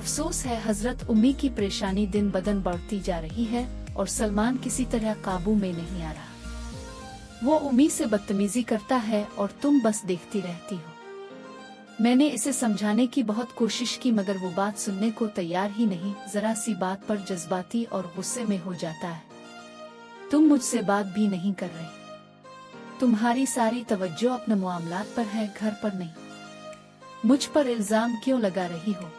अफसोस है हजरत उम्मी की परेशानी दिन बदन बढ़ती जा रही है और सलमान किसी तरह काबू में नहीं आ रहा। वो उम्मी से बदतमीजी करता है और तुम बस देखती रहती हो। मैंने इसे समझाने की बहुत कोशिश की मगर वो बात सुनने को तैयार ही नहीं, जरा सी बात पर जज्बाती और गुस्से में हो जाता है। तुम मुझसे बात भी नहीं कर रहे, तुम्हारी सारी तवज्जो अपने मामलात पर है, घर पर नहीं। मुझ पर इल्जाम क्यों लगा रही हो?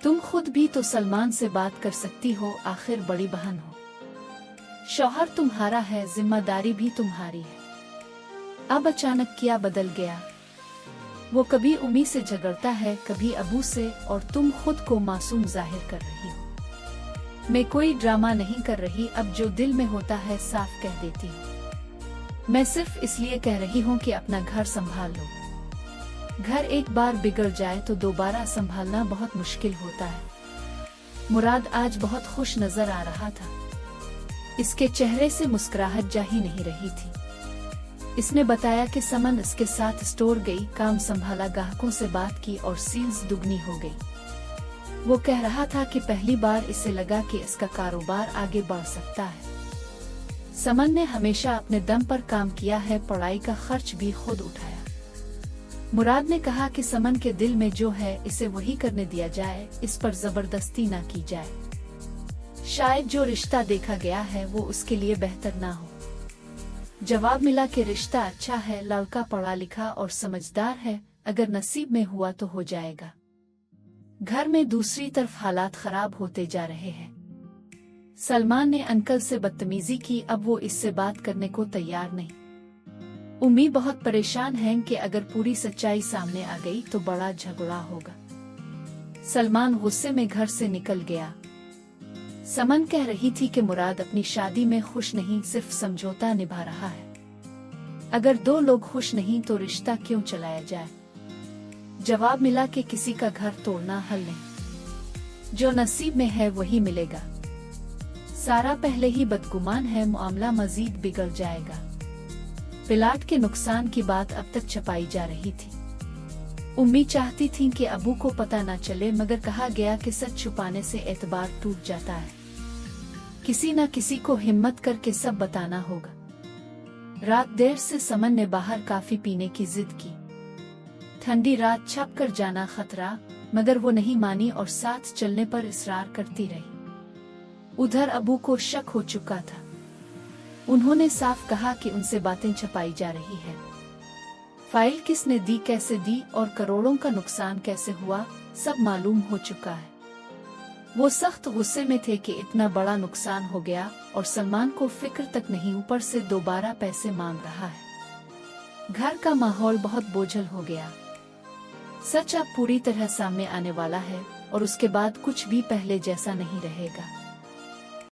तुम खुद भी तो सलमान से बात कर सकती हो, आखिर बड़ी बहन हो। शौहर तुम्हारा है, जिम्मेदारी भी तुम्हारी है। अब अचानक क्या बदल गया? वो कभी उम्मी से झगड़ता है, कभी अबू से, और तुम खुद को मासूम जाहिर कर रही हो। मैं कोई ड्रामा नहीं कर रही, अब जो दिल में होता है साफ कह देती हूँ। मैं सिर्फ इसलिए कह रही हूँ कि अपना घर संभाल लो। घर एक बार बिगड़ जाए तो दोबारा संभालना बहुत मुश्किल होता है। मुराद आज बहुत खुश नजर आ रहा था। इसके चेहरे से मुस्कुराहट जा ही नहीं रही थी। इसने बताया कि समन इसके साथ स्टोर गई, काम संभाला, ग्राहकों से बात की और सेल्स दुगनी हो गई। वो कह रहा था कि पहली बार इसे लगा कि इसका कारोबार आगे बढ़ सकता है। समन ने हमेशा अपने दम पर काम किया है, पढ़ाई का खर्च भी खुद उठाया। मुराद ने कहा कि समन के दिल में जो है इसे वही करने दिया जाए, इस पर जबरदस्ती ना की जाए। शायद जो रिश्ता देखा गया है वो उसके लिए बेहतर ना हो। जवाब मिला कि रिश्ता अच्छा है, लड़का पढ़ा लिखा और समझदार है, अगर नसीब में हुआ तो हो जाएगा। घर में दूसरी तरफ हालात खराब होते जा रहे हैं। सलमान ने अंकल से बदतमीजी की, अब वो इससे बात करने को तैयार नहीं। उम्मी बहुत परेशान है कि अगर पूरी सच्चाई सामने आ गई तो बड़ा झगड़ा होगा। सलमान गुस्से में घर से निकल गया। समन कह रही थी कि मुराद अपनी शादी में खुश नहीं, सिर्फ समझौता निभा रहा है। अगर दो लोग खुश नहीं तो रिश्ता क्यों चलाया जाए? जवाब मिला कि किसी का घर तोड़ना हल नहीं, जो नसीब में है वही मिलेगा। सारा पहले ही बदगुमान है, मामला मजीद बिगड़ जाएगा। प्लाट के नुकसान की बात अब तक छपाई जा रही थी। उम्मी चाहती थी कि अबू को पता न चले, मगर कहा गया कि सच छुपाने से एतबार टूट जाता है। किसी न किसी को हिम्मत करके सब बताना होगा। रात देर से समन ने बाहर काफी पीने की जिद की। ठंडी रात, छप कर जाना खतरा, मगर वो नहीं मानी और साथ चलने पर इसरार करती रही। उधर अबू को शक हो चुका था। उन्होंने साफ कहा कि उनसे बातें छपाई जा रही है। फाइल किसने दी, कैसे दी और करोड़ों का नुकसान कैसे हुआ, सब मालूम हो चुका है। वो सख्त गुस्से में थे कि इतना बड़ा नुकसान हो गया और सलमान को फिक्र तक नहीं, ऊपर से दोबारा पैसे मांग रहा है। घर का माहौल बहुत बोझल हो गया। सच अब पूरी तरह सामने आने वाला है और उसके बाद कुछ भी पहले जैसा नहीं रहेगा।